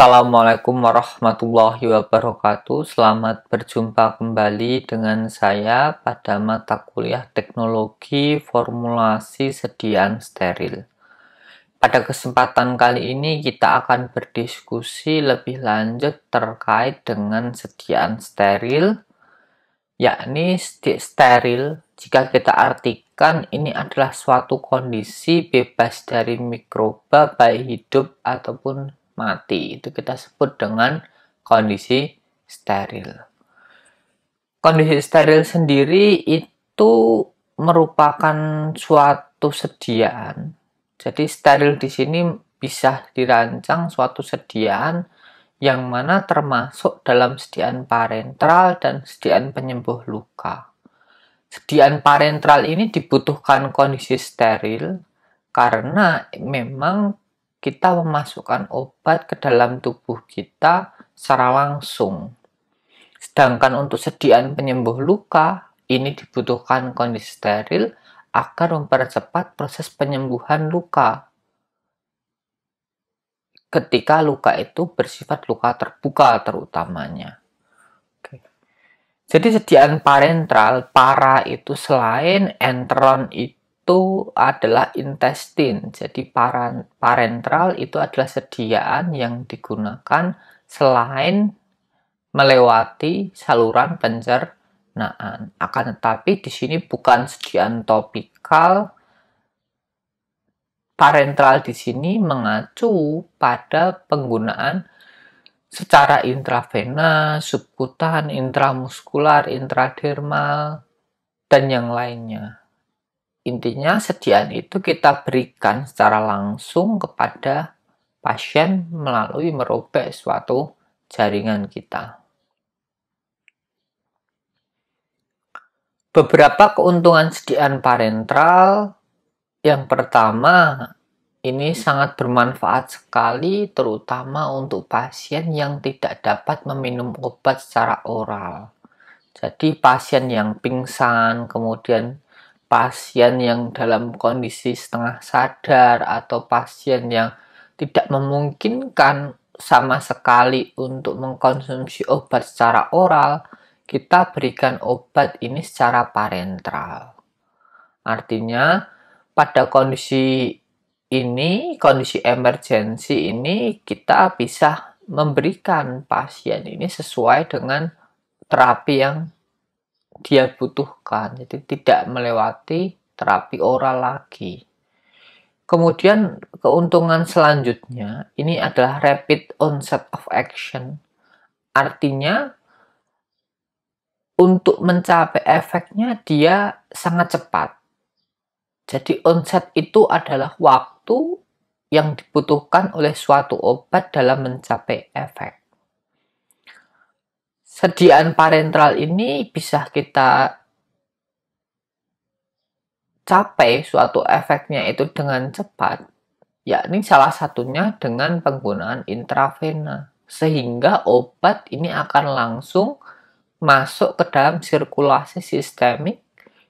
Assalamualaikum warahmatullahi wabarakatuh. Selamat berjumpa kembali dengan saya pada mata kuliah Teknologi Formulasi Sediaan Steril. Pada kesempatan kali ini kita akan berdiskusi lebih lanjut terkait dengan sediaan steril, yakni steril jika kita artikan ini adalah suatu kondisi bebas dari mikroba baik hidup ataupun mati. Itu kita sebut dengan kondisi steril. Kondisi steril sendiri itu merupakan suatu sediaan. Jadi steril di sini bisa dirancang suatu sediaan yang mana termasuk dalam sediaan parentral dan sediaan penyembuh luka. Sediaan parentral ini dibutuhkan kondisi steril karena memang kita memasukkan obat ke dalam tubuh kita secara langsung. Sedangkan untuk sediaan penyembuh luka, ini dibutuhkan kondisi steril agar mempercepat proses penyembuhan luka. Ketika luka itu bersifat luka terbuka terutamanya. Jadi sediaan parentral, para itu selain enteron itu adalah intestin. Jadi parentral itu adalah sediaan yang digunakan selain melewati saluran pencernaan. Akan tetapi di sini bukan sediaan topikal. Parentral di sini mengacu pada penggunaan secara intravena, subkutan, intramuskular, intradermal, dan yang lainnya. Intinya sediaan itu kita berikan secara langsung kepada pasien melalui merobek suatu jaringan kita. Beberapa keuntungan sediaan parentral. Yang pertama, ini sangat bermanfaat sekali terutama untuk pasien yang tidak dapat meminum obat secara oral. Jadi pasien yang pingsan, kemudian pasien yang dalam kondisi setengah sadar, atau pasien yang tidak memungkinkan sama sekali untuk mengkonsumsi obat secara oral, kita berikan obat ini secara parentral. Artinya, pada kondisi ini, kondisi emergensi ini, kita bisa memberikan pasien ini sesuai dengan terapi yang dia butuhkan. Jadi tidak melewati terapi oral lagi. Kemudian keuntungan selanjutnya, ini adalah rapid onset of action. Artinya, untuk mencapai efeknya dia sangat cepat. Jadi onset itu adalah waktu yang dibutuhkan oleh suatu obat dalam mencapai efek. Sediaan parentral ini bisa kita capai suatu efeknya itu dengan cepat, yakni salah satunya dengan penggunaan intravena. Sehingga obat ini akan langsung masuk ke dalam sirkulasi sistemik,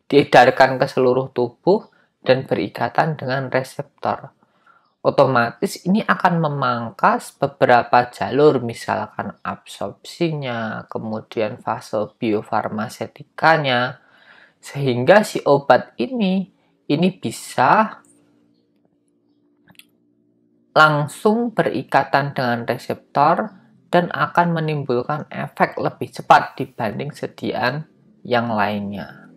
diedarkan ke seluruh tubuh, dan berikatan dengan reseptor. Otomatis ini akan memangkas beberapa jalur, misalkan absorpsinya, kemudian fase biofarmasetikanya, sehingga si obat ini bisa langsung berikatan dengan reseptor dan akan menimbulkan efek lebih cepat dibanding sediaan yang lainnya.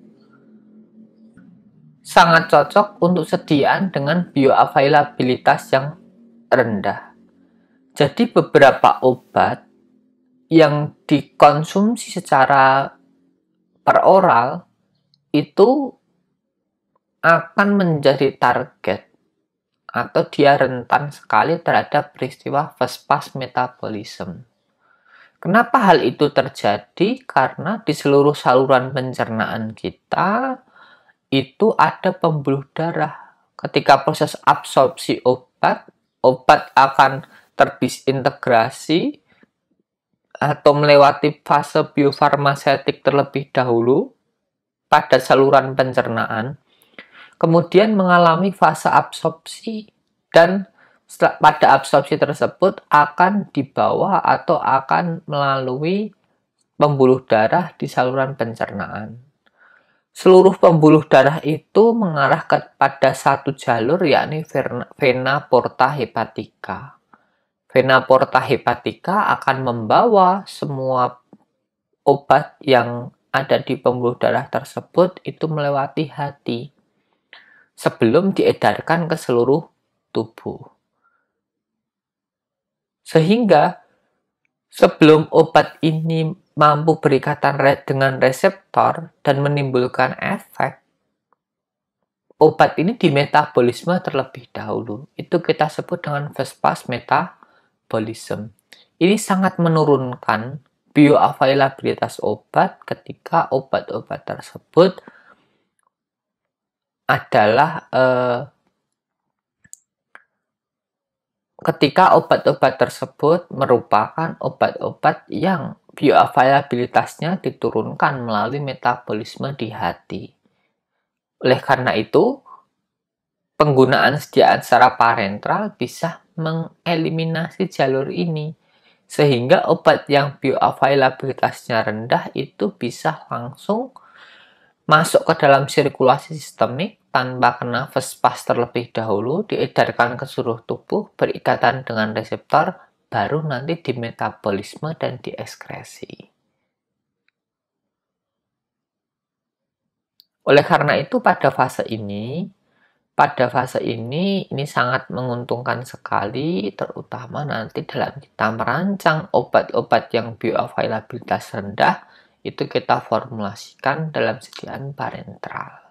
Sangat cocok untuk sediaan dengan bioavailabilitas yang rendah. Jadi beberapa obat yang dikonsumsi secara peroral itu akan menjadi target atau dia rentan sekali terhadap peristiwa fast metabolism. Kenapa hal itu terjadi? Karena di seluruh saluran pencernaan kita itu ada pembuluh darah. Ketika proses absorpsi obat akan terdisintegrasi atau melewati fase biofarmasetik terlebih dahulu pada saluran pencernaan, kemudian mengalami fase absorpsi dan pada absorpsi tersebut akan dibawa atau akan melalui pembuluh darah di saluran pencernaan. Seluruh pembuluh darah itu mengarah kepada satu jalur, yakni vena porta hepatica. Vena porta hepatica akan membawa semua obat yang ada di pembuluh darah tersebut itu melewati hati sebelum diedarkan ke seluruh tubuh. Sehingga sebelum obat ini mampu berikatan dengan reseptor dan menimbulkan efek, obat ini dimetabolisme terlebih dahulu. Itu kita sebut dengan first pass metabolism. Ini sangat menurunkan bioavailabilitas obat ketika obat-obat tersebut adalah ketika obat-obat tersebut merupakan obat-obat yang bioavailabilitasnya diturunkan melalui metabolisme di hati. Oleh karena itu, penggunaan sediaan secara parentral bisa mengeliminasi jalur ini, sehingga obat yang bioavailabilitasnya rendah itu bisa langsung masuk ke dalam sirkulasi sistemik tanpa kena first pass terlebih dahulu, diedarkan ke seluruh tubuh, berikatan dengan reseptor, baru nanti dimetabolisme dan dieskresi. Oleh karena itu pada fase ini ini sangat menguntungkan sekali, terutama nanti dalam kita merancang obat-obat yang bioavailabilitas rendah, itu kita formulasikan dalam sediaan parentral.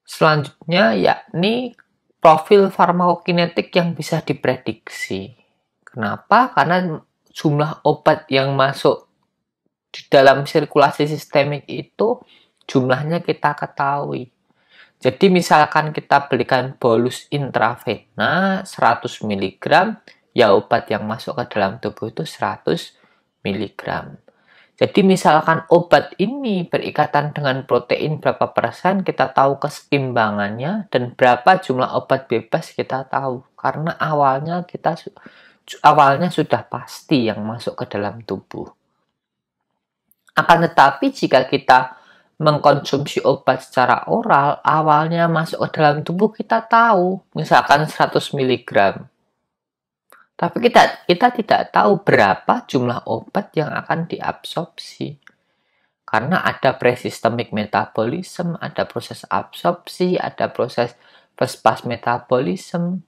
Selanjutnya yakni profil farmakokinetik yang bisa diprediksi. Kenapa? Karena jumlah obat yang masuk di dalam sirkulasi sistemik itu jumlahnya kita ketahui. Jadi misalkan kita berikan bolus intravena 100 mg, ya obat yang masuk ke dalam tubuh itu 100 mg. Jadi misalkan obat ini berikatan dengan protein berapa persen, kita tahu keseimbangannya, dan berapa jumlah obat bebas kita tahu. Karena awalnya sudah pasti yang masuk ke dalam tubuh. Akan tetapi jika kita mengkonsumsi obat secara oral, awalnya masuk ke dalam tubuh kita tahu, misalkan 100 mg. Tapi kita tidak tahu berapa jumlah obat yang akan diabsorpsi. Karena ada presystemik metabolism, ada proses absorpsi, ada proses first pass metabolism.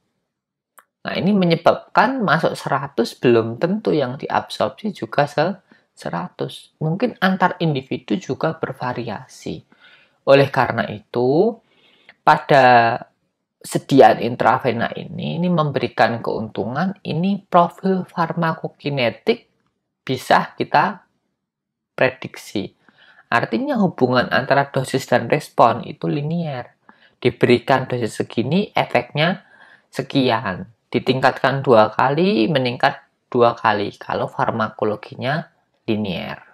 Nah, ini menyebabkan masuk 100 belum tentu yang diabsorpsi juga 100. Mungkin antar individu juga bervariasi. Oleh karena itu, pada sediaan intravena ini memberikan keuntungan, ini profil farmakokinetik bisa kita prediksi. Artinya hubungan antara dosis dan respon itu linier. Diberikan dosis segini, efeknya sekian. Ditingkatkan 2 kali, meningkat 2 kali kalau farmakologinya linier.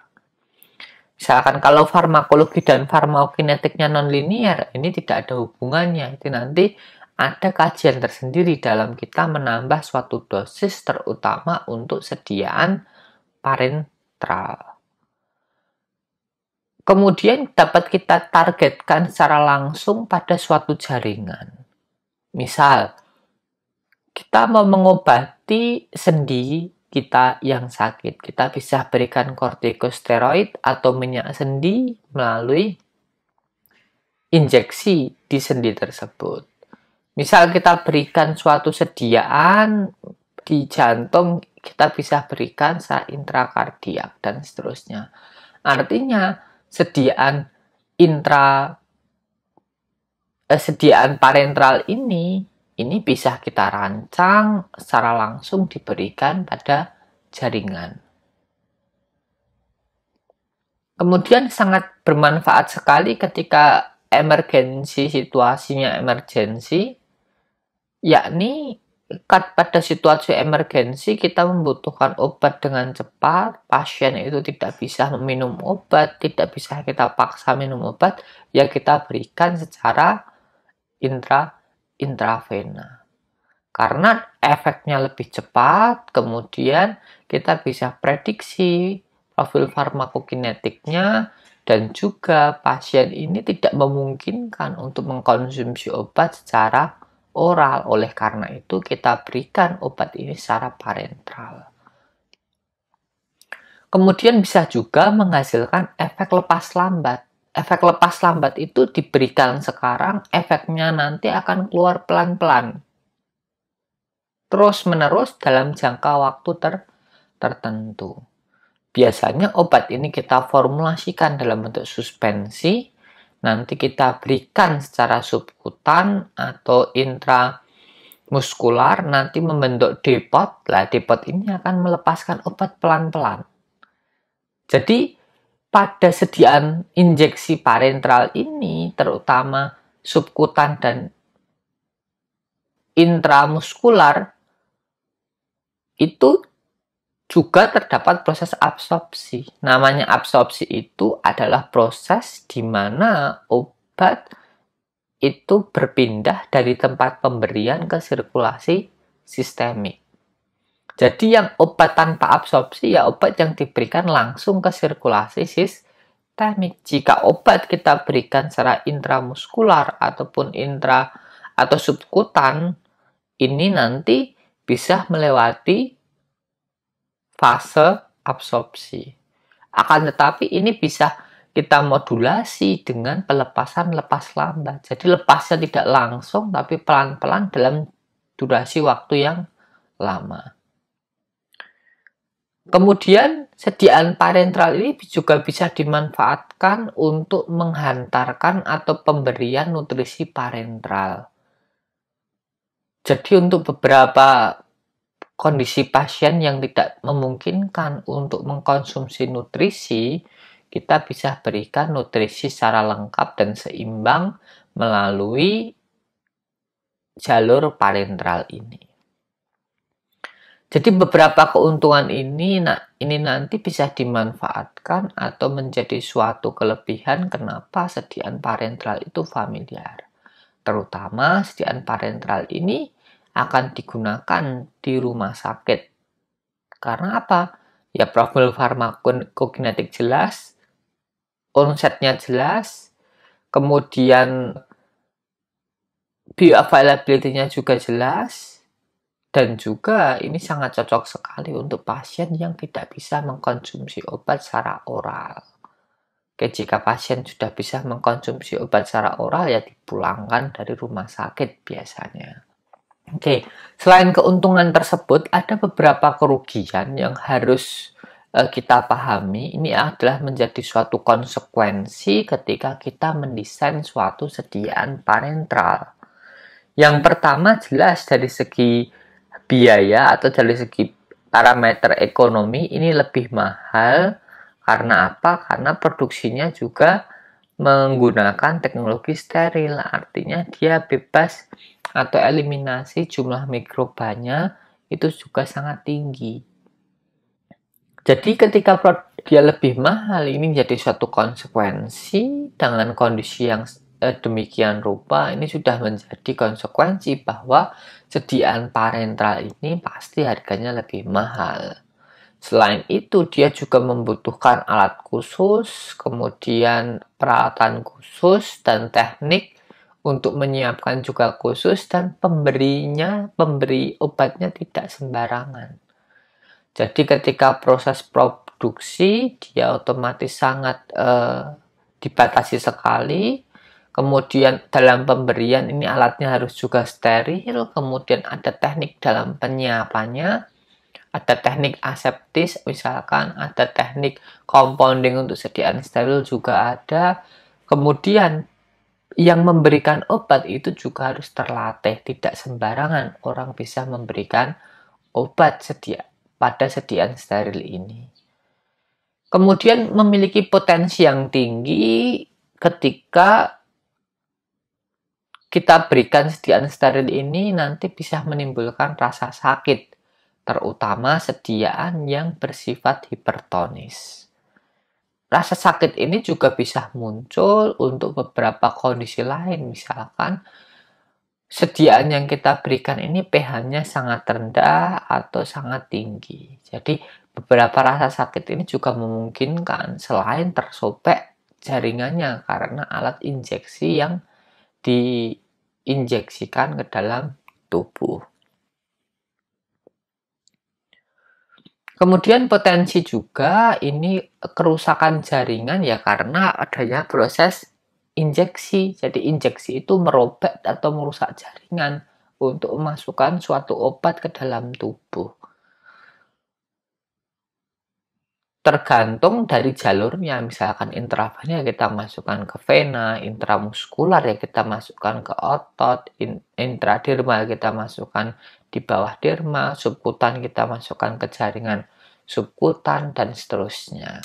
Misalkan kalau farmakologi dan farmakokinetiknya non-linier, ini tidak ada hubungannya. Itu nanti ada kajian tersendiri dalam kita menambah suatu dosis, terutama untuk sediaan parentral. Kemudian dapat kita targetkan secara langsung pada suatu jaringan. Misal, kita mau mengobati sendi kita yang sakit, kita bisa berikan kortikosteroid atau minyak sendi melalui injeksi di sendi tersebut. Misal kita berikan suatu sediaan di jantung, kita bisa berikan secara intrakardiak dan seterusnya. Artinya sediaan parentral ini bisa kita rancang secara langsung diberikan pada jaringan. Kemudian sangat bermanfaat sekali ketika situasinya emergensi, yakni pada situasi emergensi kita membutuhkan obat dengan cepat, pasien itu tidak bisa meminum obat, tidak bisa kita paksa minum obat, ya kita berikan secara intravena. Karena efeknya lebih cepat, kemudian kita bisa prediksi profil farmakokinetiknya, dan juga pasien ini tidak memungkinkan untuk mengkonsumsi obat secara oral. Oleh karena itu, kita berikan obat ini secara parenteral. Kemudian bisa juga menghasilkan efek lepas lambat. Efek lepas lambat itu diberikan sekarang, efeknya nanti akan keluar pelan-pelan, terus-menerus dalam jangka waktu tertentu. Biasanya obat ini kita formulasikan dalam bentuk suspensi, nanti kita berikan secara subkutan atau intramuskular, nanti membentuk depot. Nah, depot ini akan melepaskan obat pelan-pelan. Jadi, pada sediaan injeksi parenteral ini, terutama subkutan dan intramuskular, itu juga terdapat proses absorpsi. Namanya absorpsi itu adalah proses di mana obat itu berpindah dari tempat pemberian ke sirkulasi sistemik. Jadi yang obat tanpa absorpsi ya obat yang diberikan langsung ke sirkulasi sistemik. Jika obat kita berikan secara intramuskular ataupun atau subkutan, ini nanti bisa melewati fase absorpsi. Akan tetapi ini bisa kita modulasi dengan pelepasan lepas lambat. Jadi lepasnya tidak langsung tapi pelan-pelan dalam durasi waktu yang lama. Kemudian sediaan parenteral ini juga bisa dimanfaatkan untuk menghantarkan atau pemberian nutrisi parenteral. Jadi untuk beberapa kondisi pasien yang tidak memungkinkan untuk mengkonsumsi nutrisi, kita bisa berikan nutrisi secara lengkap dan seimbang melalui jalur parenteral ini. Jadi beberapa keuntungan ini nanti bisa dimanfaatkan atau menjadi suatu kelebihan kenapa sediaan parenteral itu familiar. Terutama sediaan parenteral ini akan digunakan di rumah sakit. Karena apa? Ya profil farmakokinetik jelas, onsetnya jelas, kemudian bioavailability-nya juga jelas, dan juga ini sangat cocok sekali untuk pasien yang tidak bisa mengkonsumsi obat secara oral. Oke, jika pasien sudah bisa mengkonsumsi obat secara oral ya dipulangkan dari rumah sakit biasanya. Oke, selain keuntungan tersebut, ada beberapa kerugian yang harus kita pahami. Ini adalah menjadi suatu konsekuensi ketika kita mendesain suatu sediaan parenteral. Yang pertama jelas dari segi biaya atau dari segi parameter ekonomi ini lebih mahal. Karena apa? Karena produksinya juga menggunakan teknologi steril, artinya dia bebas atau eliminasi jumlah mikrobanya itu juga sangat tinggi. Jadi ketika dia lebih mahal, ini jadi suatu konsekuensi dengan kondisi yang demikian rupa, ini sudah menjadi konsekuensi bahwa sediaan parenteral ini pasti harganya lebih mahal. Selain itu, dia juga membutuhkan alat khusus, kemudian peralatan khusus, dan teknik untuk menyiapkan juga khusus, dan pemberi obatnya tidak sembarangan. Jadi ketika proses produksi, dia otomatis sangat dibatasi sekali. Kemudian dalam pemberian ini alatnya harus juga steril, kemudian ada teknik dalam penyiapannya, ada teknik aseptis, misalkan ada teknik compounding untuk sediaan steril juga ada. Kemudian yang memberikan obat itu juga harus terlatih, tidak sembarangan orang bisa memberikan obat pada sediaan steril ini. Kemudian memiliki potensi yang tinggi ketika kita berikan sediaan steril ini nanti bisa menimbulkan rasa sakit, terutama sediaan yang bersifat hipertonis. Rasa sakit ini juga bisa muncul untuk beberapa kondisi lain, misalkan sediaan yang kita berikan ini pH-nya sangat rendah atau sangat tinggi. Jadi beberapa rasa sakit ini juga memungkinkan selain tersobek jaringannya karena alat injeksi yang diinjeksikan ke dalam tubuh. Kemudian potensi juga ini kerusakan jaringan ya karena adanya proses injeksi. Jadi injeksi itu merobek atau merusak jaringan untuk memasukkan suatu obat ke dalam tubuh. Tergantung dari jalurnya, misalkan intravena kita masukkan ke vena, intramuskular ya kita masukkan ke otot, intradermal kita masukkan di bawah derma, subkutan kita masukkan ke jaringan subkutan, dan seterusnya.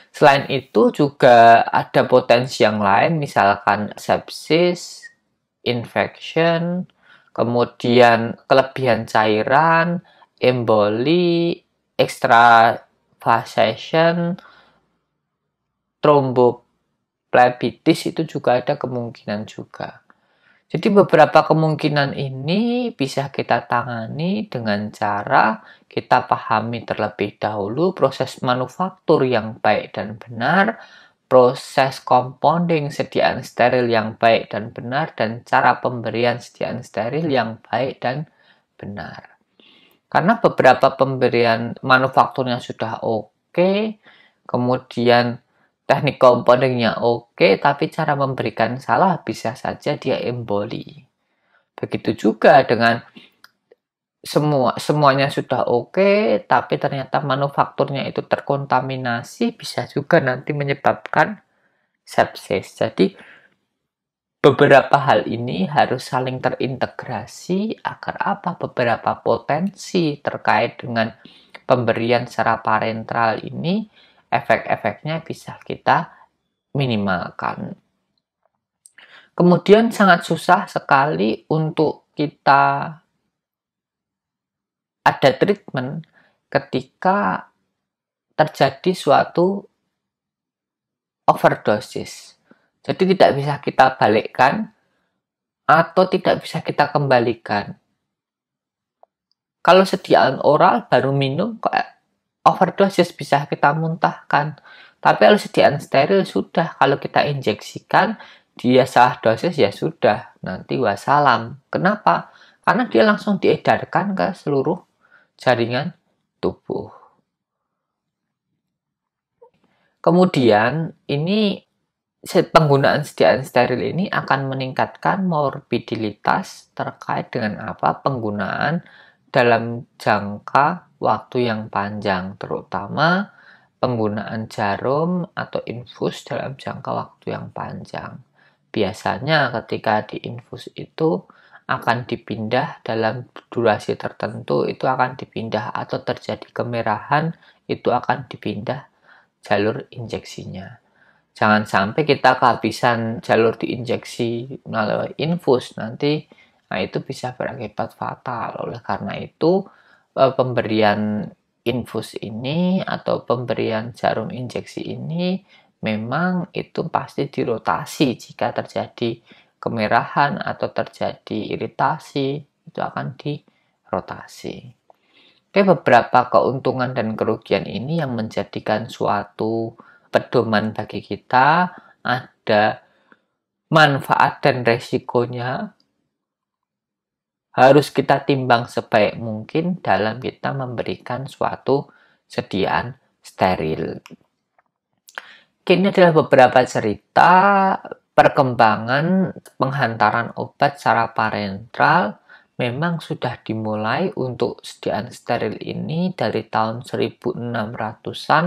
Selain itu juga ada potensi yang lain, misalkan sepsis, infection, kemudian kelebihan cairan, emboli, extravasation, tromboflebitis itu juga ada kemungkinan juga. Jadi beberapa kemungkinan ini bisa kita tangani dengan cara kita pahami terlebih dahulu proses manufaktur yang baik dan benar, proses compounding sediaan steril yang baik dan benar, dan cara pemberian sediaan steril yang baik dan benar. Karena beberapa pemberian manufakturnya sudah oke, kemudian teknik compoundingnya oke, tapi cara memberikan salah bisa saja dia emboli. Begitu juga dengan semuanya sudah oke, tapi ternyata manufakturnya itu terkontaminasi, bisa juga nanti menyebabkan sepsis. Jadi beberapa hal ini harus saling terintegrasi agar apa? Beberapa potensi terkait dengan pemberian secara parenteral ini efek-efeknya bisa kita minimalkan. Kemudian sangat susah sekali untuk kita ada treatment ketika terjadi suatu overdosis. Jadi tidak bisa kita balikkan atau tidak bisa kita kembalikan. Kalau sediaan oral baru minum kok overdosis bisa kita muntahkan. Tapi kalau sediaan steril sudah, kalau kita injeksikan dia salah dosis ya sudah, nanti wassalam. Kenapa? Karena dia langsung diedarkan ke seluruh jaringan tubuh. Kemudian ini penggunaan sediaan steril ini akan meningkatkan morbiditas terkait dengan apa? Penggunaan dalam jangka waktu yang panjang, terutama penggunaan jarum atau infus dalam jangka waktu yang panjang. Biasanya ketika diinfus itu akan dipindah dalam durasi tertentu, itu akan dipindah atau terjadi kemerahan, itu akan dipindah jalur injeksinya. Jangan sampai kita kehabisan jalur diinjeksi melalui infus, nanti itu bisa berakibat fatal. Oleh karena itu, pemberian infus ini atau pemberian jarum injeksi ini memang itu pasti dirotasi jika terjadi kemerahan atau terjadi iritasi, itu akan dirotasi. Oke, beberapa keuntungan dan kerugian ini yang menjadikan suatu pedoman bagi kita, ada manfaat dan resikonya, harus kita timbang sebaik mungkin dalam kita memberikan suatu sediaan steril. Ini adalah beberapa cerita perkembangan penghantaran obat secara parenteral. Memang sudah dimulai untuk sediaan steril ini dari tahun 1600-an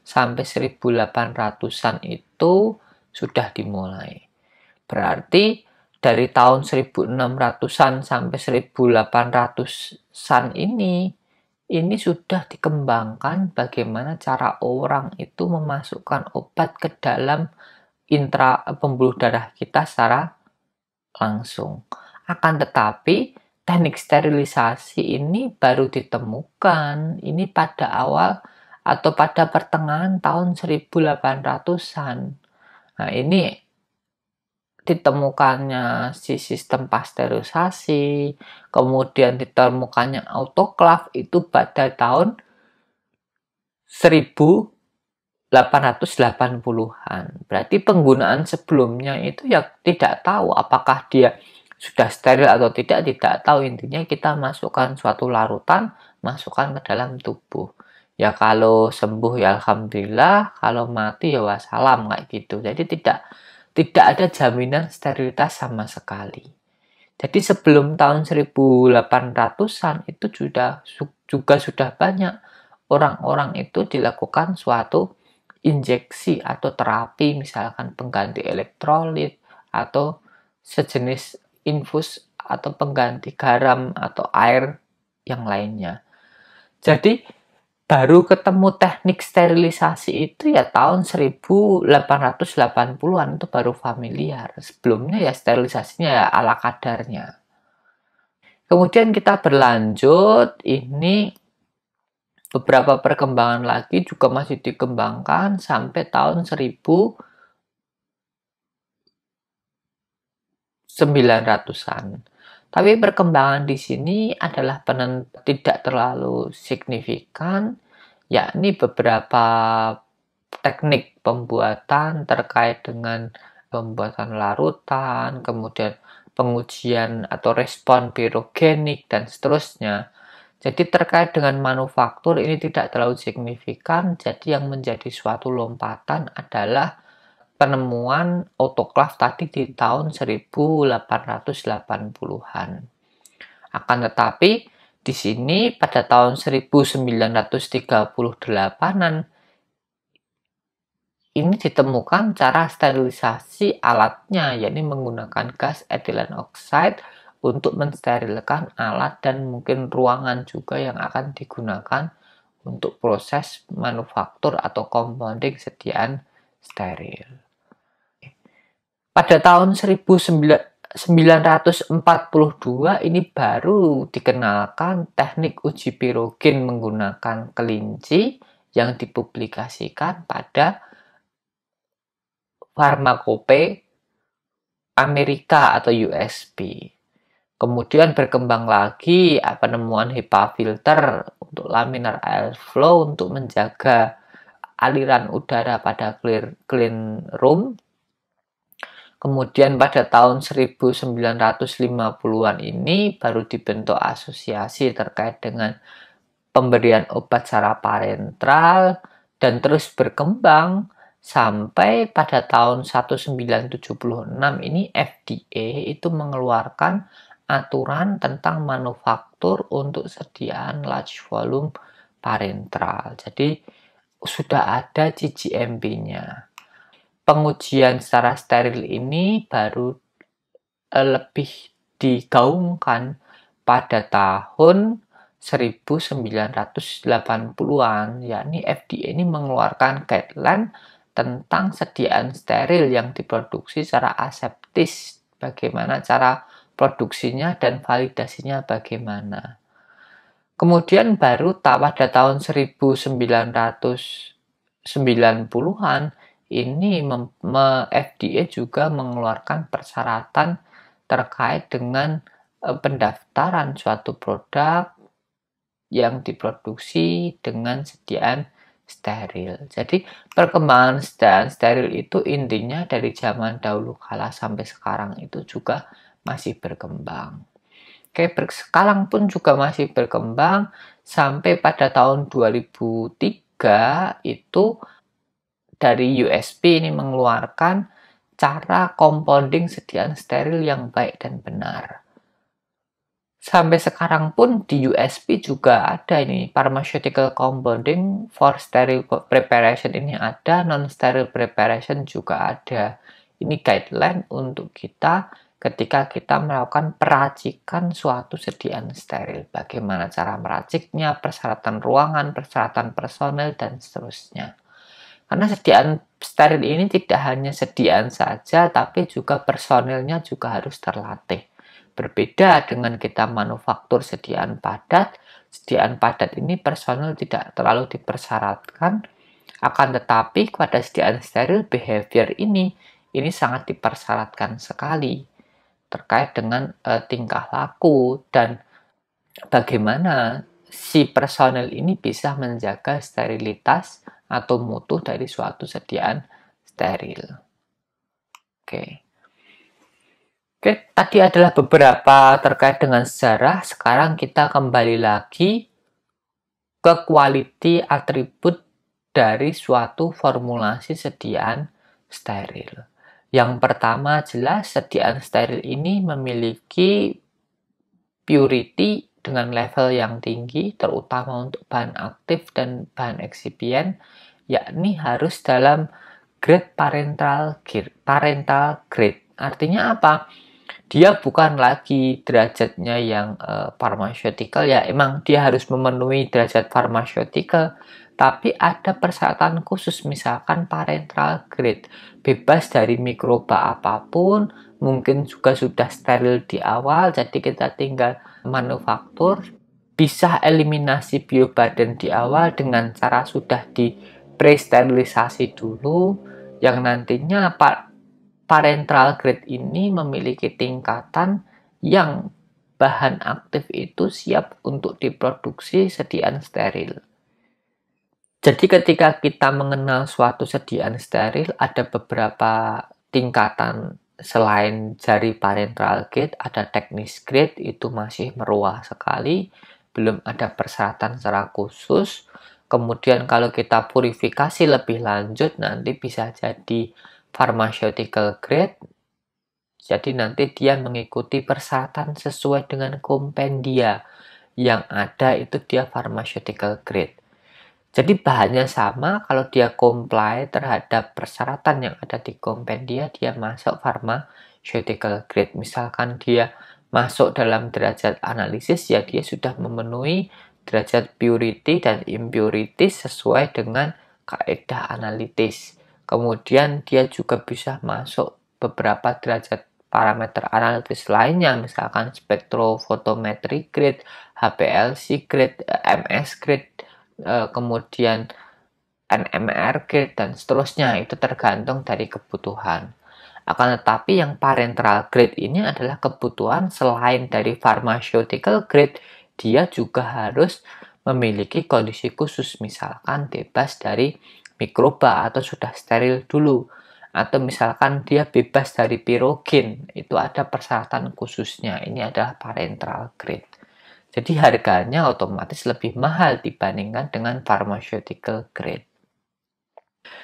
sampai 1800-an itu sudah dimulai. Berarti dari tahun 1600-an sampai 1800-an ini sudah dikembangkan bagaimana cara orang itu memasukkan obat ke dalam pembuluh darah kita secara langsung. Akan tetapi teknik sterilisasi ini baru ditemukan ini pada awal atau pada pertengahan tahun 1800-an. Nah, ini ditemukannya si sistem pasteurisasi, kemudian ditemukannya autoklaf itu pada tahun 1880-an. Berarti penggunaan sebelumnya itu ya tidak tahu apakah dia sudah steril atau tidak tahu. Intinya kita masukkan suatu larutan, masukkan ke dalam tubuh. Ya kalau sembuh ya alhamdulillah, kalau mati ya wassalam kayak gitu. Jadi tidak ada jaminan sterilitas sama sekali. Jadi sebelum tahun 1800-an itu juga sudah banyak orang-orang itu dilakukan suatu injeksi atau terapi, misalkan pengganti elektrolit atau sejenis infus atau pengganti garam atau air yang lainnya. Jadi baru ketemu teknik sterilisasi itu ya tahun 1880-an itu baru familiar. Sebelumnya ya sterilisasinya ya ala kadarnya. Kemudian kita berlanjut, ini beberapa perkembangan lagi juga masih dikembangkan sampai tahun 1900-an. Tapi perkembangan di sini adalah tidak terlalu signifikan, yakni beberapa teknik pembuatan terkait dengan pembuatan larutan, kemudian pengujian atau respon pirogenik, dan seterusnya. Jadi terkait dengan manufaktur ini tidak terlalu signifikan, jadi yang menjadi suatu lompatan adalah penemuan autoklaf tadi di tahun 1880-an. Akan tetapi di sini pada tahun 1938-an ini ditemukan cara sterilisasi alatnya, yakni menggunakan gas ethylene oxide untuk mensterilkan alat dan mungkin ruangan juga yang akan digunakan untuk proses manufaktur atau compounding sediaan steril. Pada tahun 1942 ini baru dikenalkan teknik uji pirogen menggunakan kelinci yang dipublikasikan pada Pharmacopoeia Amerika atau USP. Kemudian berkembang lagi penemuan HEPA filter untuk laminar airflow untuk menjaga aliran udara pada clean room. Kemudian pada tahun 1950-an ini baru dibentuk asosiasi terkait dengan pemberian obat secara parenteral dan terus berkembang sampai pada tahun 1976 ini FDA itu mengeluarkan aturan tentang manufaktur untuk sediaan large volume parenteral. Jadi sudah ada CGMP-nya. Pengujian secara steril ini baru lebih digaungkan pada tahun 1980-an, yakni FDA ini mengeluarkan guideline tentang sediaan steril yang diproduksi secara aseptis, bagaimana cara produksinya dan validasinya bagaimana. Kemudian baru pada tahun 1990-an ini FDA juga mengeluarkan persyaratan terkait dengan pendaftaran suatu produk yang diproduksi dengan sediaan steril. Jadi perkembangan sediaan steril itu intinya dari zaman dahulu kala sampai sekarang itu juga masih berkembang. Oke, sekarang pun juga masih berkembang sampai pada tahun 2003 itu dari USP ini mengeluarkan cara compounding sediaan steril yang baik dan benar. Sampai sekarang pun di USP juga ada ini pharmaceutical compounding for sterile preparation ini ada, non-sterile preparation juga ada. Ini guideline untuk kita ketika kita melakukan peracikan suatu sediaan steril. Bagaimana cara meraciknya, persyaratan ruangan, persyaratan personel, dan seterusnya. Karena sediaan steril ini tidak hanya sediaan saja, tapi juga personilnya juga harus terlatih. Berbeda dengan kita manufaktur sediaan padat ini personil tidak terlalu dipersyaratkan, akan tetapi pada sediaan steril behavior ini ini sangat dipersyaratkan sekali terkait dengan tingkah laku dan bagaimana si personel ini bisa menjaga sterilitas atau mutu dari suatu sediaan steril. Oke. Oke, tadi adalah beberapa terkait dengan sejarah. Sekarang kita kembali lagi ke quality atribut dari suatu formulasi sediaan steril. Yang pertama jelas sediaan steril ini memiliki purity dengan level yang tinggi, terutama untuk bahan aktif dan bahan eksipien, yakni harus dalam grade parental grade. Artinya apa? Dia bukan lagi derajatnya yang pharmaceutical, ya emang dia harus memenuhi derajat pharmaceutical, tapi ada persyaratan khusus, misalkan parental grade, bebas dari mikroba apapun, mungkin juga sudah steril di awal, jadi kita tinggal manufaktur, bisa eliminasi bioburden di awal dengan cara sudah di pre-sterilisasi dulu, yang nantinya parental grade ini memiliki tingkatan yang bahan aktif itu siap untuk diproduksi sediaan steril. Jadi ketika kita mengenal suatu sediaan steril, ada beberapa tingkatan selain dari parental grade, ada teknis grade, itu masih meruah sekali, belum ada persyaratan secara khusus. Kemudian kalau kita purifikasi lebih lanjut, nanti bisa jadi pharmaceutical grade, jadi nanti dia mengikuti persyaratan sesuai dengan kompendia yang ada, itu dia pharmaceutical grade. Jadi bahannya sama, kalau dia comply terhadap persyaratan yang ada di kompendia, dia masuk pharmaceutical grade. Misalkan dia masuk dalam derajat analisis, ya dia sudah memenuhi derajat purity dan impurity sesuai dengan kaidah analitis. Kemudian dia juga bisa masuk beberapa derajat parameter analitis lainnya, misalkan spektrofotometri grade, HPLC grade, MS grade, kemudian NMR grade, dan seterusnya. Itu tergantung dari kebutuhan. Akan tetapi yang parental grade ini adalah kebutuhan selain dari pharmaceutical grade, dia juga harus memiliki kondisi khusus, misalkan bebas dari mikroba atau sudah steril dulu, atau misalkan dia bebas dari pirogen, itu ada persyaratan khususnya. Ini adalah parental grade. Jadi harganya otomatis lebih mahal dibandingkan dengan pharmaceutical grade.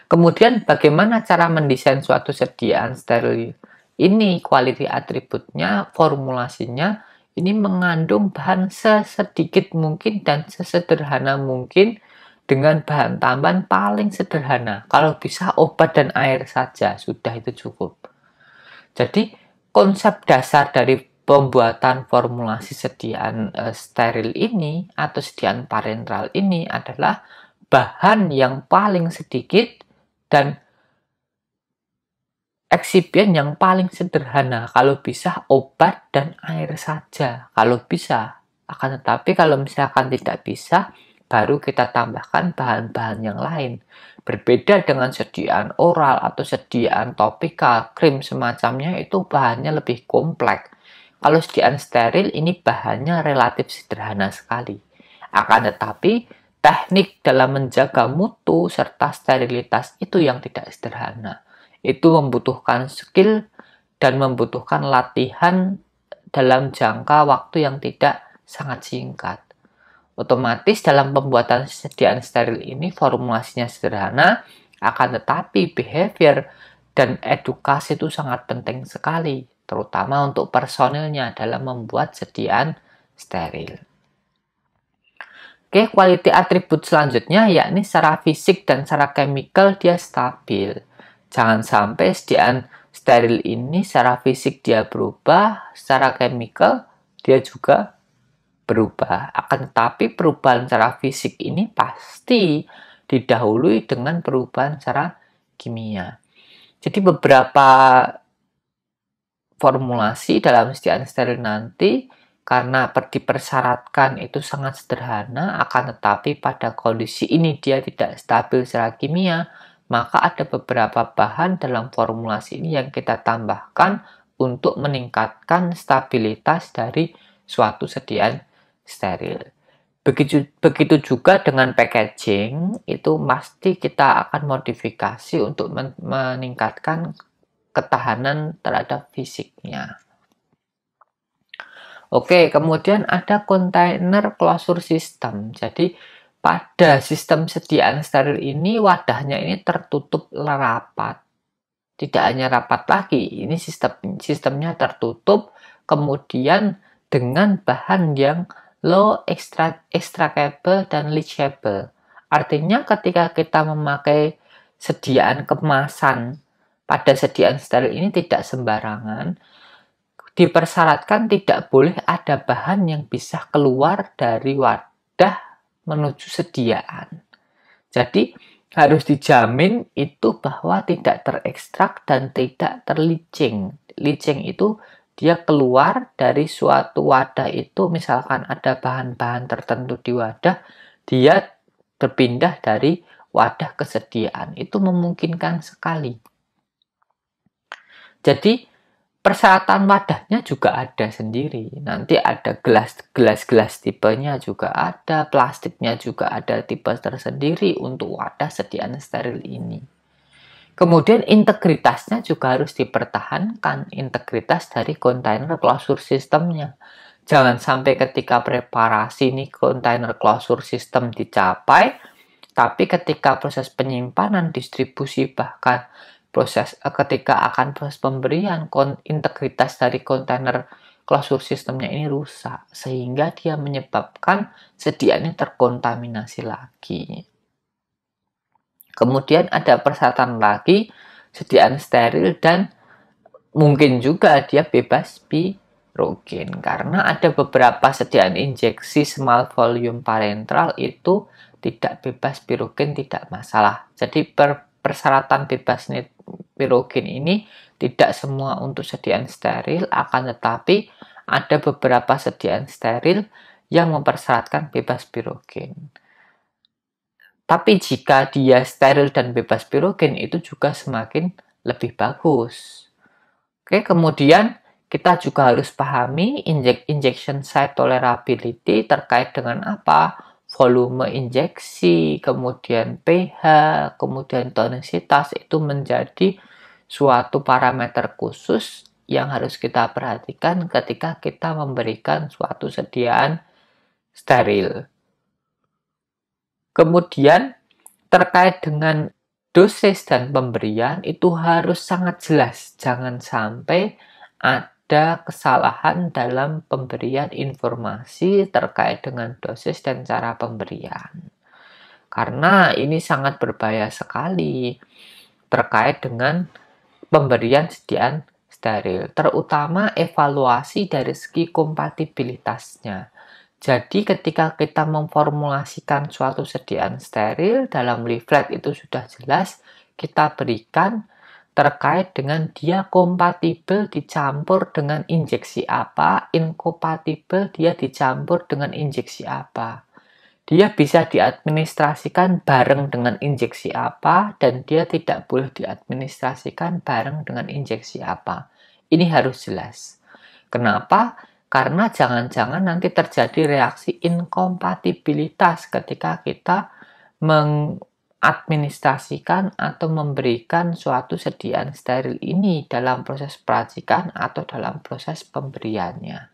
Kemudian bagaimana cara mendesain suatu sediaan steril ini? Quality atributnya, formulasinya ini mengandung bahan sesedikit mungkin dan sesederhana mungkin, dengan bahan tambahan paling sederhana. Kalau bisa obat dan air saja, sudah itu cukup. Jadi konsep dasar dari pembuatan formulasi sediaan steril ini atau sediaan parenteral ini adalah bahan yang paling sedikit dan eksipien yang paling sederhana. Kalau bisa obat dan air saja, kalau bisa. Akan tetapi kalau misalkan tidak bisa, baru kita tambahkan bahan-bahan yang lain. Berbeda dengan sediaan oral atau sediaan topikal, krim semacamnya, itu bahannya lebih kompleks. Kalau sediaan steril ini bahannya relatif sederhana sekali. Akan tetapi teknik dalam menjaga mutu serta sterilitas itu yang tidak sederhana. Itu membutuhkan skill dan membutuhkan latihan dalam jangka waktu yang tidak sangat singkat. Otomatis dalam pembuatan sediaan steril ini formulasinya sederhana, akan tetapi behavior dan edukasi itu sangat penting sekali, terutama untuk personilnya dalam membuat sediaan steril. Oke, quality atribut selanjutnya yakni secara fisik dan secara chemical dia stabil. Jangan sampai sediaan steril ini secara fisik dia berubah, secara chemical dia juga berubah. Akan tetapi perubahan secara fisik ini pasti didahului dengan perubahan secara kimia. Jadi beberapa formulasi dalam sediaan steril nanti karena dipersyaratkan itu sangat sederhana, akan tetapi pada kondisi ini dia tidak stabil secara kimia, maka ada beberapa bahan dalam formulasi ini yang kita tambahkan untuk meningkatkan stabilitas dari suatu sediaan steril. Begitu juga dengan packaging, itu pasti kita akan modifikasi untuk meningkatkan ketahanan terhadap fisiknya. Oke, kemudian ada container closure system. Jadi pada sistem sediaan steril ini wadahnya ini tertutup rapat. Tidak hanya rapat lagi, ini sistemnya tertutup, kemudian dengan bahan yang low extractable dan leachable. Artinya ketika kita memakai sediaan kemasan pada sediaan steril ini tidak sembarangan, dipersyaratkan tidak boleh ada bahan yang bisa keluar dari wadah menuju sediaan. Jadi harus dijamin itu bahwa tidak terekstrak dan tidak terlicing. Leaching itu dia keluar dari suatu wadah itu, misalkan ada bahan-bahan tertentu di wadah, dia berpindah dari wadah kesediaan. Itu memungkinkan sekali. Jadi persyaratan wadahnya juga ada sendiri. Nanti ada gelas tipenya juga ada, plastiknya juga ada tipe tersendiri untuk wadah sediaan steril ini. Kemudian integritasnya juga harus dipertahankan, integritas dari container closure systemnya. Jangan sampai ketika preparasi nih container closure system dicapai, tapi ketika proses penyimpanan, distribusi, bahkan ketika akan proses pemberian, integritas dari kontainer closure sistemnya ini rusak, sehingga dia menyebabkan sediaannya terkontaminasi lagi. Kemudian ada persyaratan lagi, sediaan steril dan mungkin juga dia bebas pirogen, karena ada beberapa sediaan injeksi small volume parenteral itu tidak bebas pirogen, tidak masalah. Jadi persyaratan bebas pirogen ini tidak semua untuk sediaan steril, akan tetapi ada beberapa sediaan steril yang mempersyaratkan bebas pirogen. Tapi jika dia steril dan bebas pirogen, itu juga semakin lebih bagus. Oke, kemudian kita juga harus pahami injection site tolerability terkait dengan apa? Volume injeksi, kemudian pH, kemudian tonisitas, itu menjadi suatu parameter khusus yang harus kita perhatikan ketika kita memberikan suatu sediaan steril. Kemudian terkait dengan dosis dan pemberian itu harus sangat jelas, jangan sampai ada kesalahan dalam pemberian informasi terkait dengan dosis dan cara pemberian. Karena ini sangat berbahaya sekali terkait dengan pemberian sediaan steril, terutama evaluasi dari segi kompatibilitasnya. Jadi ketika kita memformulasikan suatu sediaan steril, dalam leaflet itu sudah jelas kita berikan terkait dengan dia kompatibel dicampur dengan injeksi apa, inkompatibel dia dicampur dengan injeksi apa. Dia bisa diadministrasikan bareng dengan injeksi apa, dan dia tidak boleh diadministrasikan bareng dengan injeksi apa. Ini harus jelas. Kenapa? Karena jangan-jangan nanti terjadi reaksi inkompatibilitas ketika kita administrasikan atau memberikan suatu sediaan steril ini dalam proses peracikan atau dalam proses pemberiannya.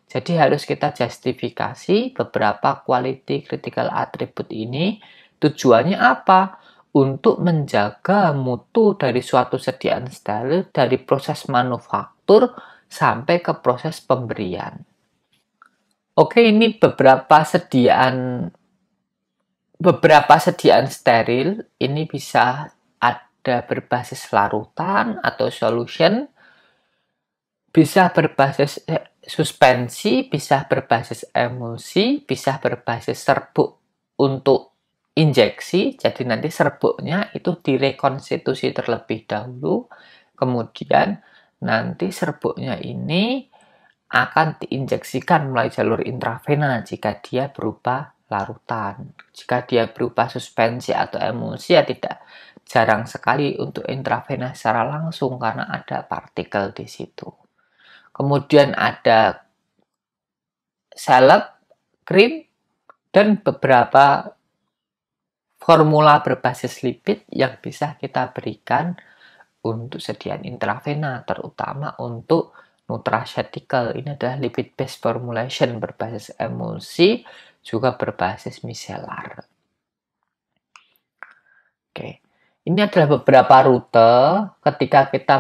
Jadi harus kita justifikasi beberapa quality critical attribute ini. Tujuannya apa? Untuk menjaga mutu dari suatu sediaan steril dari proses manufaktur sampai ke proses pemberian. Oke, ini beberapa sediaan steril ini bisa ada berbasis larutan atau solution, bisa berbasis suspensi, bisa berbasis emulsi, bisa berbasis serbuk untuk injeksi. Jadi nanti serbuknya itu direkonstitusi terlebih dahulu, kemudian nanti serbuknya ini akan diinjeksikan melalui jalur intravena jika dia berupa larutan. Jika dia berupa suspensi atau emulsi, ya tidak jarang sekali untuk intravena secara langsung karena ada partikel di situ. Kemudian ada salep, krim, dan beberapa formula berbasis lipid yang bisa kita berikan untuk sediaan intravena, terutama untuk nutraceutical. Ini adalah lipid based formulation berbasis emulsi, juga berbasis micellar. Oke, ini adalah beberapa rute ketika kita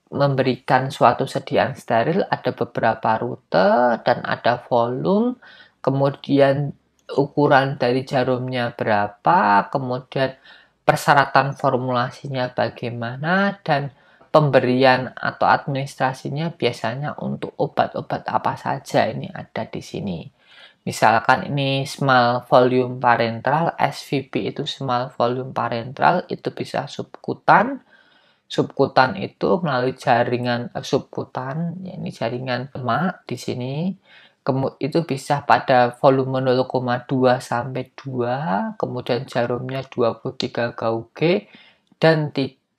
memberikan suatu sediaan steril. Ada beberapa rute dan ada volume, kemudian ukuran dari jarumnya berapa, kemudian persyaratan formulasinya bagaimana, dan pemberian atau administrasinya biasanya untuk obat-obat apa saja ini ada di sini. Misalkan ini small volume parenteral, SVP itu small volume parenteral, itu bisa subkutan. Subkutan itu melalui jaringan subkutan, ya ini jaringan lemak di sini. Itu bisa pada volume 0,2 sampai 2, kemudian jarumnya 23 Gauge, dan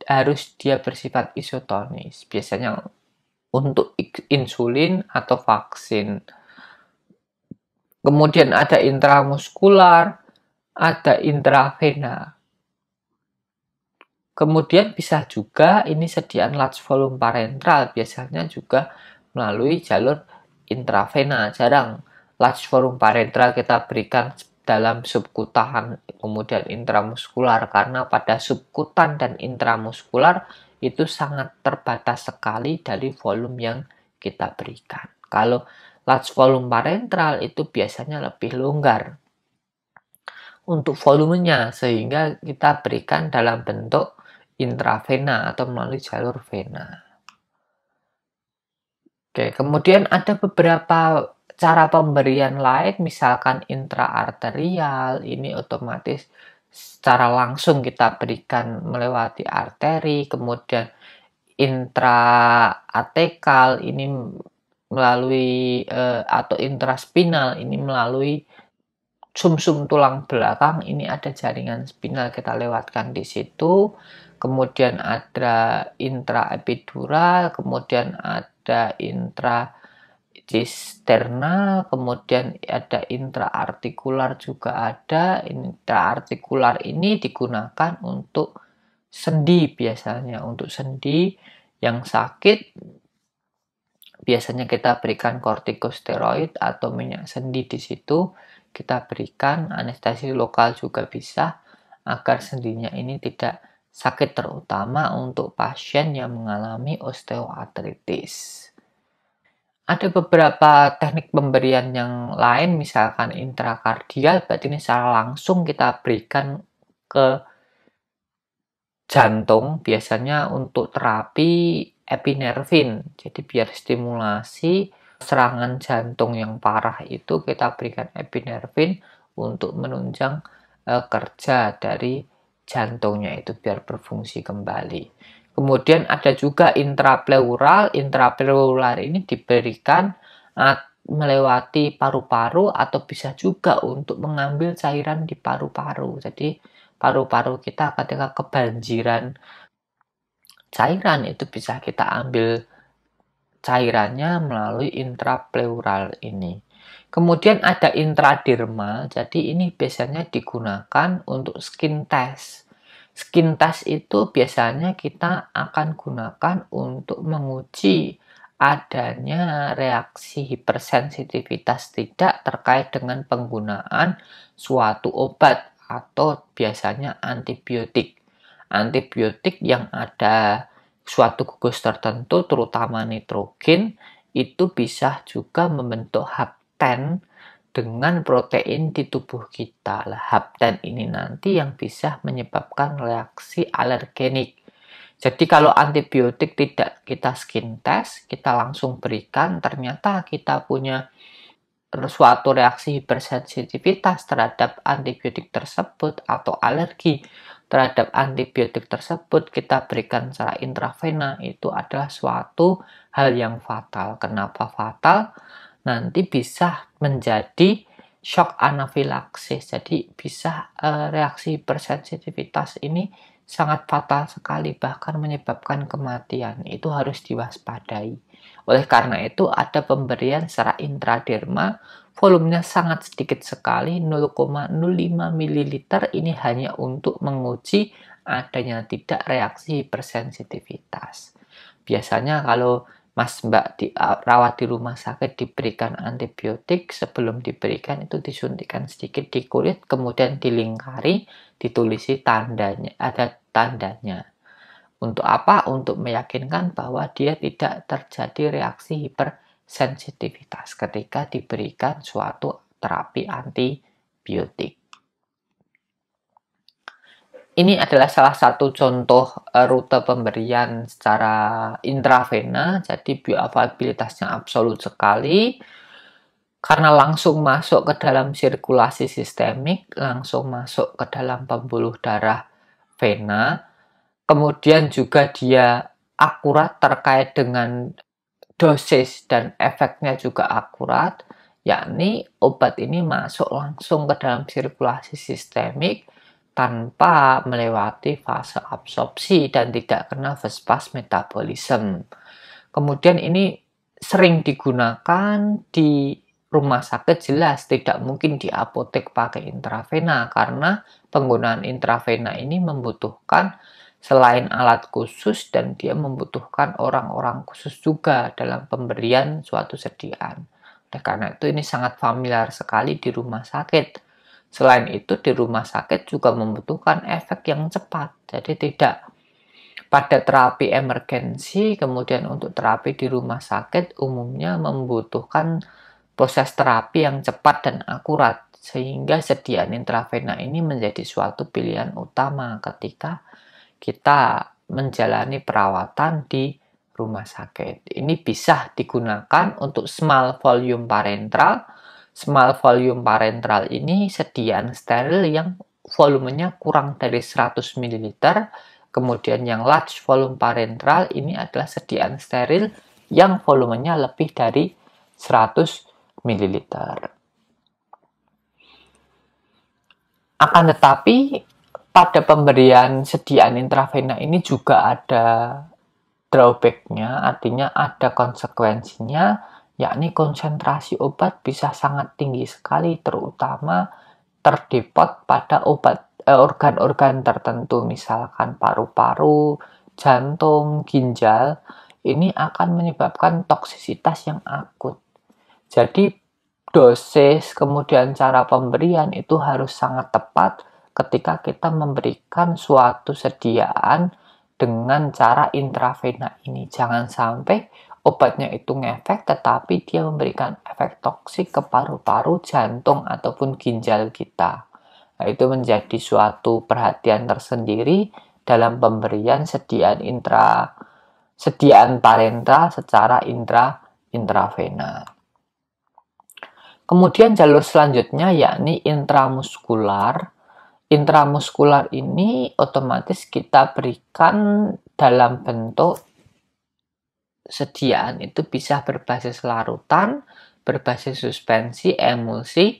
harus dia bersifat isotonis, biasanya untuk insulin atau vaksin. Kemudian ada intramuskular, ada intravena. Kemudian bisa juga ini sediaan large volume parenteral, biasanya juga melalui jalur intravena. Jarang large volume parenteral kita berikan dalam subkutan, kemudian intramuskular, karena pada subkutan dan intramuskular itu sangat terbatas sekali dari volume yang kita berikan. Kalau large volume parenteral itu biasanya lebih longgar untuk volumenya, sehingga kita berikan dalam bentuk intravena atau melalui jalur vena. Oke, kemudian ada beberapa cara pemberian lain, misalkan intraarterial, ini otomatis secara langsung kita berikan melewati arteri, kemudian intraatekal ini melalui atau intraspinal ini melalui sumsum tulang belakang, ini ada jaringan spinal kita lewatkan di situ. Kemudian ada intraepidural, kemudian ada intracisternal, kemudian ada intraartikular juga ada. Intraartikular ini digunakan untuk sendi, biasanya untuk sendi yang sakit. Biasanya kita berikan kortikosteroid atau minyak sendi di situ. Kita berikan anestesi lokal juga bisa agar sendinya ini tidak sakit, terutama untuk pasien yang mengalami osteoartritis. Ada beberapa teknik pemberian yang lain, misalkan intrakardial, berarti ini secara langsung kita berikan ke jantung, biasanya untuk terapi epinervin. Jadi biar stimulasi serangan jantung yang parah itu kita berikan epinervin untuk menunjang kerja dari jantungnya itu biar berfungsi kembali. Kemudian ada juga intrapleural. Intrapleural ini diberikan melewati paru-paru atau bisa juga untuk mengambil cairan di paru-paru. Jadi paru-paru kita ketika kebanjiran cairan itu bisa kita ambil cairannya melalui intrapleural ini. Kemudian ada intradermal, jadi ini biasanya digunakan untuk skin test. Skin test itu biasanya kita akan gunakan untuk menguji adanya reaksi hipersensitivitas tidak terkait dengan penggunaan suatu obat atau biasanya antibiotik. Antibiotik yang ada suatu gugus tertentu, terutama nitrogen, itu bisa juga membentuk hapten dengan protein di tubuh kita. Hapten ini nanti yang bisa menyebabkan reaksi alergenik. Jadi kalau antibiotik tidak kita skin test, kita langsung berikan, ternyata kita punya suatu reaksi hipersensitivitas terhadap antibiotik tersebut atau alergi terhadap antibiotik tersebut, kita berikan secara intravena, itu adalah suatu hal yang fatal. Kenapa fatal? Nanti bisa menjadi shock anafilaksis. Jadi bisa reaksi hipersensitivitas ini sangat fatal sekali, bahkan menyebabkan kematian. Itu harus diwaspadai. Oleh karena itu ada pemberian secara intraderma, volumenya sangat sedikit sekali, 0,05 ml. Ini hanya untuk menguji adanya tidak reaksi hipersensitivitas. Biasanya kalau Mas Mbak rawat di rumah sakit diberikan antibiotik, sebelum diberikan itu disuntikan sedikit di kulit, kemudian dilingkari, ditulisi tandanya, ada tandanya. Untuk apa? Untuk meyakinkan bahwa dia tidak terjadi reaksi hipersensitivitas ketika diberikan suatu terapi antibiotik. Ini adalah salah satu contoh rute pemberian secara intravena, jadi bioavailabilitasnya absolut sekali, karena langsung masuk ke dalam sirkulasi sistemik, langsung masuk ke dalam pembuluh darah vena, kemudian juga dia akurat terkait dengan dosis dan efeknya juga akurat, yakni obat ini masuk langsung ke dalam sirkulasi sistemik, tanpa melewati fase absorpsi dan tidak kena fast metabolism. Kemudian ini sering digunakan di rumah sakit, jelas tidak mungkin di apotek pakai intravena, karena penggunaan intravena ini membutuhkan selain alat khusus dan dia membutuhkan orang-orang khusus juga dalam pemberian suatu sediaan. Oleh karena itu ini sangat familiar sekali di rumah sakit. Selain itu di rumah sakit juga membutuhkan efek yang cepat. Jadi tidak pada terapi emergensi, kemudian untuk terapi di rumah sakit umumnya membutuhkan proses terapi yang cepat dan akurat. Sehingga sediaan intravena ini menjadi suatu pilihan utama ketika kita menjalani perawatan di rumah sakit. Ini bisa digunakan untuk small volume parenteral. Small volume parenteral ini sediaan steril yang volumenya kurang dari 100 ml. Kemudian yang large volume parenteral ini adalah sediaan steril yang volumenya lebih dari 100 ml. Akan tetapi pada pemberian sediaan intravena ini juga ada drawback-nya, artinya ada konsekuensinya, yakni konsentrasi obat bisa sangat tinggi sekali, terutama terdepot pada organ-organ tertentu, misalkan paru-paru, jantung, ginjal. Ini akan menyebabkan toksisitas yang akut. Jadi dosis kemudian cara pemberian itu harus sangat tepat ketika kita memberikan suatu sediaan dengan cara intravena ini. Jangan sampai obatnya itu ngefek tetapi dia memberikan efek toksik ke paru-paru, jantung, ataupun ginjal kita. Nah, itu menjadi suatu perhatian tersendiri dalam pemberian sediaan parenteral secara intravena. Kemudian jalur selanjutnya yakni intramuskular. Intramuskular ini otomatis kita berikan dalam bentuk sediaan itu bisa berbasis larutan, berbasis suspensi, emulsi,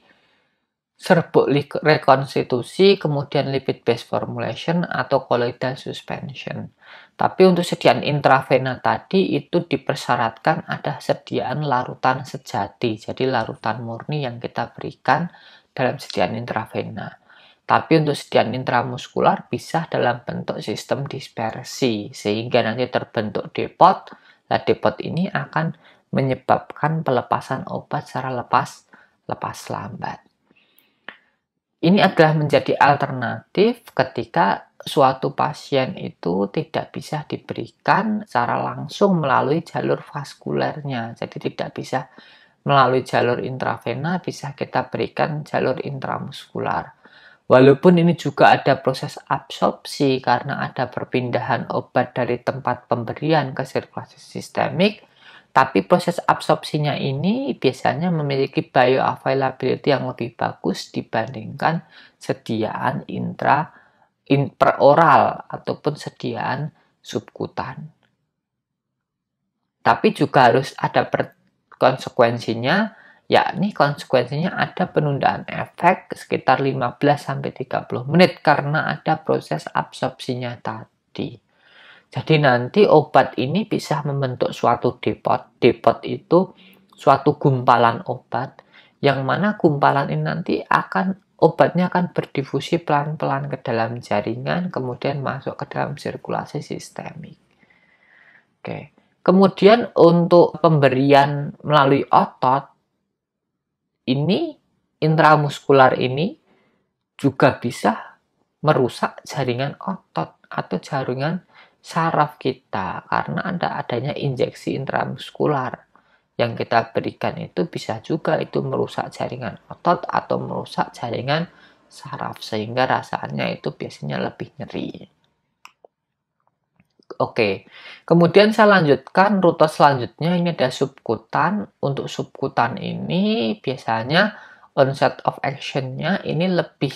serbuk rekonstitusi, kemudian lipid base formulation atau colloidal suspension. Tapi untuk sediaan intravena tadi itu dipersyaratkan ada sediaan larutan sejati, jadi larutan murni yang kita berikan dalam sediaan intravena. Tapi untuk sediaan intramuskular bisa dalam bentuk sistem dispersi, sehingga nanti terbentuk depot. Nah, depot ini akan menyebabkan pelepasan obat secara lepas lambat. Ini adalah menjadi alternatif ketika suatu pasien itu tidak bisa diberikan secara langsung melalui jalur vaskulernya. Jadi tidak bisa melalui jalur intravena, bisa kita berikan jalur intramuskular. Walaupun ini juga ada proses absorpsi karena ada perpindahan obat dari tempat pemberian ke sirkulasi sistemik, tapi proses absorpsinya ini biasanya memiliki bioavailability yang lebih bagus dibandingkan sediaan peroral ataupun sediaan subkutan. Tapi juga harus ada konsekuensinya, yakni konsekuensinya ada penundaan efek sekitar 15-30 menit karena ada proses absorpsinya tadi. Jadi nanti obat ini bisa membentuk suatu depot. Depot itu suatu gumpalan obat, yang mana gumpalan ini nanti obatnya akan berdifusi pelan-pelan ke dalam jaringan, kemudian masuk ke dalam sirkulasi sistemik. Oke. Kemudian untuk pemberian melalui otot, ini intramuskular ini juga bisa merusak jaringan otot atau jaringan saraf kita karena adanya injeksi intramuskular yang kita berikan itu bisa juga itu merusak jaringan otot atau merusak jaringan saraf sehingga rasanya itu biasanya lebih nyeri. Oke, kemudian saya lanjutkan rute selanjutnya, ini ada subkutan. Untuk subkutan ini biasanya onset of action-nya ini lebih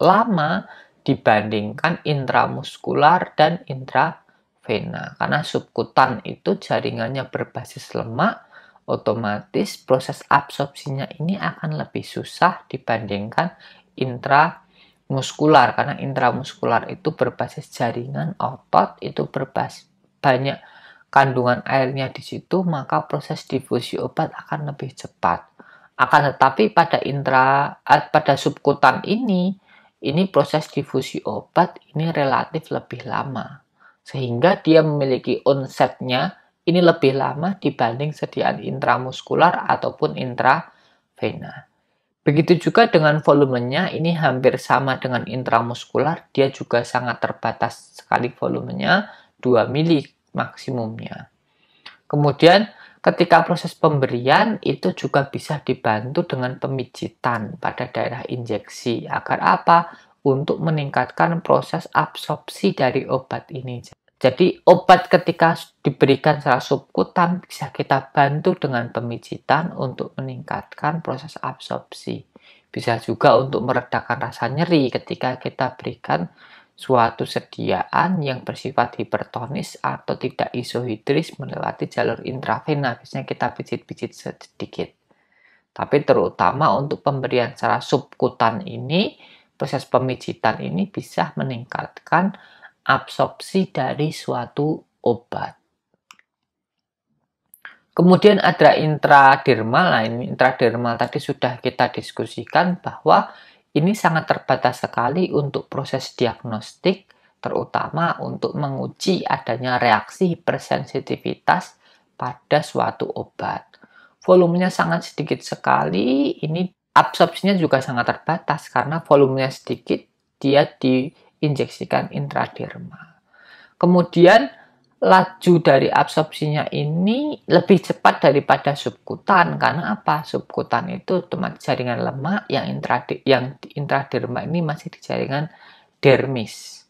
lama dibandingkan intramuskular dan intravena. Karena subkutan itu jaringannya berbasis lemak, otomatis proses absorpsinya ini akan lebih susah dibandingkan intramuskular, karena intramuskular itu berbasis jaringan otot, itu berbasis banyak kandungan airnya di situ, maka proses difusi obat akan lebih cepat. Akan tetapi pada subkutan ini proses difusi obat ini relatif lebih lama, sehingga dia memiliki onsetnya ini lebih lama dibanding sediaan intramuskular ataupun intravena. Begitu juga dengan volumenya, ini hampir sama dengan intramuskular, dia juga sangat terbatas sekali volumenya, 2 mili maksimumnya. Kemudian ketika proses pemberian itu juga bisa dibantu dengan pemijitan pada daerah injeksi. Agar apa? Untuk meningkatkan proses absorpsi dari obat ini. Jadi obat ketika diberikan secara subkutan bisa kita bantu dengan pemijitan untuk meningkatkan proses absorpsi. Bisa juga untuk meredakan rasa nyeri ketika kita berikan suatu sediaan yang bersifat hipertonis atau tidak isohidris melewati jalur intravena. Biasanya kita pijit-pijit sedikit. Tapi terutama untuk pemberian secara subkutan ini, proses pemijitan ini bisa meningkatkan absorpsi dari suatu obat. Kemudian ada intradermal. Nah, ini intradermal tadi sudah kita diskusikan bahwa ini sangat terbatas sekali untuk proses diagnostik, terutama untuk menguji adanya reaksi hipersensitivitas pada suatu obat. Volumenya sangat sedikit sekali, ini absorpsinya juga sangat terbatas karena volumenya sedikit, dia diinjeksikan intradermal. Kemudian laju dari absorpsinya ini lebih cepat daripada subkutan. Karena apa? Subkutan itu cuma jaringan lemak, yang intradermal ini masih di jaringan dermis.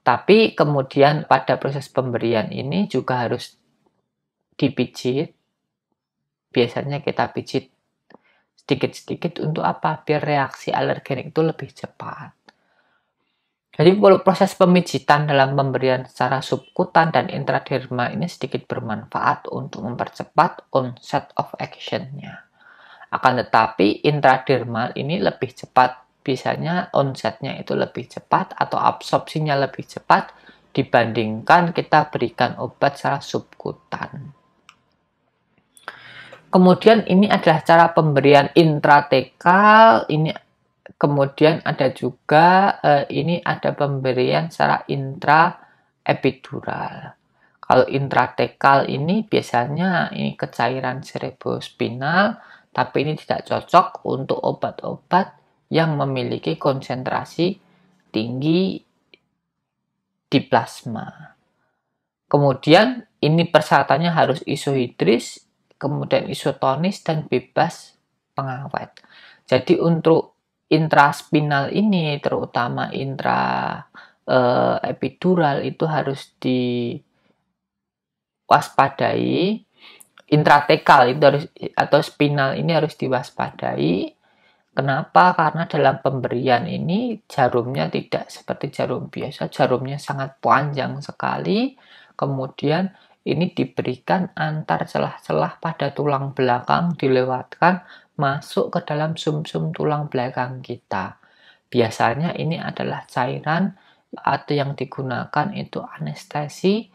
Tapi kemudian pada proses pemberian ini juga harus dipijit. Biasanya kita pijit sedikit-sedikit untuk apa? Biar reaksi alergenik itu lebih cepat. Jadi proses pemijitan dalam pemberian secara subkutan dan intradermal ini sedikit bermanfaat untuk mempercepat onset of action-nya. Akan tetapi intradermal ini lebih cepat, biasanya onsetnya itu lebih cepat atau absorpsinya lebih cepat dibandingkan kita berikan obat secara subkutan. Kemudian ini adalah cara pemberian intratekal, kemudian ada juga ini ada pemberian secara intraepidural. Kalau intratekal ini biasanya ini kecairan cerebrospinal, tapi ini tidak cocok untuk obat-obat yang memiliki konsentrasi tinggi di plasma. Kemudian ini persyaratannya harus isohidris, kemudian isotonis dan bebas pengawet. Jadi untuk intraspinal ini, terutama intraepidural itu harus diwaspadai. Intratekal itu harus, atau spinal ini harus diwaspadai. Kenapa? Karena dalam pemberian ini jarumnya tidak seperti jarum biasa, jarumnya sangat panjang sekali. Kemudian ini diberikan antar celah-celah pada tulang belakang, dilewatkan masuk ke dalam sumsum tulang belakang kita. Biasanya ini adalah cairan atau yang digunakan itu anestesi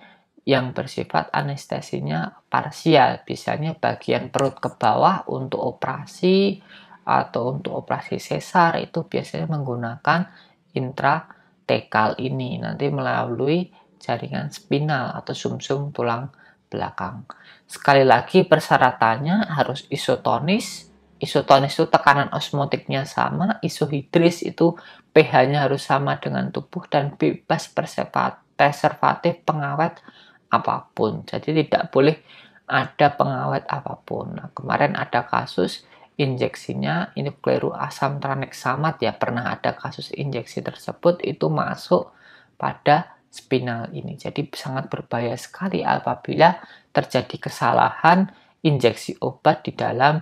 yang bersifat anestesinya parsial, biasanya bagian perut ke bawah untuk operasi atau untuk operasi sesar itu biasanya menggunakan intratekal ini nanti melalui jaringan spinal atau sumsum tulang belakang. Sekali lagi persyaratannya harus isotonis. Isotonis itu tekanan osmotiknya sama, isohidris itu pH-nya harus sama dengan tubuh dan bebas preservatif pengawet apapun. Jadi tidak boleh ada pengawet apapun. Nah, kemarin ada kasus injeksinya ini kleru asam tranexamat ya, pernah ada kasus injeksi tersebut itu masuk pada spinal ini. Jadi sangat berbahaya sekali apabila terjadi kesalahan injeksi obat di dalam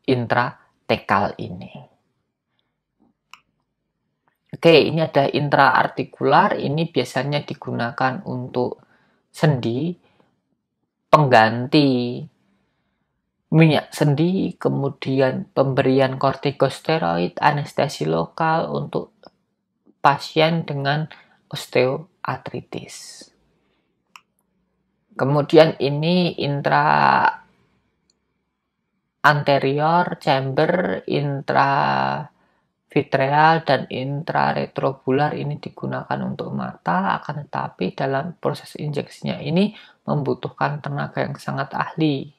intratekal ini. Oke, ini ada intraartikular, ini biasanya digunakan untuk sendi, pengganti minyak sendi, kemudian pemberian kortikosteroid, anestesi lokal untuk pasien dengan osteoartritis. Kemudian ini intra anterior chamber, intravitreal dan intraretrobular ini digunakan untuk mata, akan tetapi dalam proses injeksinya ini membutuhkan tenaga yang sangat ahli.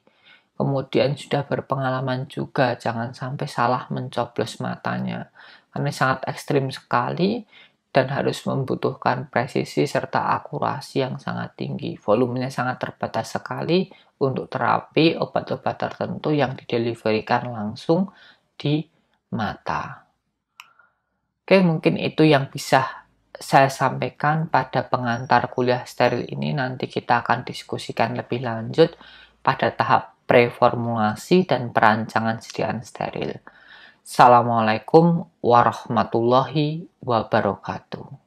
Kemudian sudah berpengalaman juga, jangan sampai salah mencoblos matanya. Karena sangat ekstrim sekali dan harus membutuhkan presisi serta akurasi yang sangat tinggi. Volumenya sangat terbatas sekali untuk terapi obat-obat tertentu yang dideliverikan langsung di mata. Oke, mungkin itu yang bisa saya sampaikan pada pengantar kuliah steril ini. Nanti kita akan diskusikan lebih lanjut pada tahap preformulasi dan perancangan sediaan steril. Assalamualaikum warahmatullahi wabarakatuh.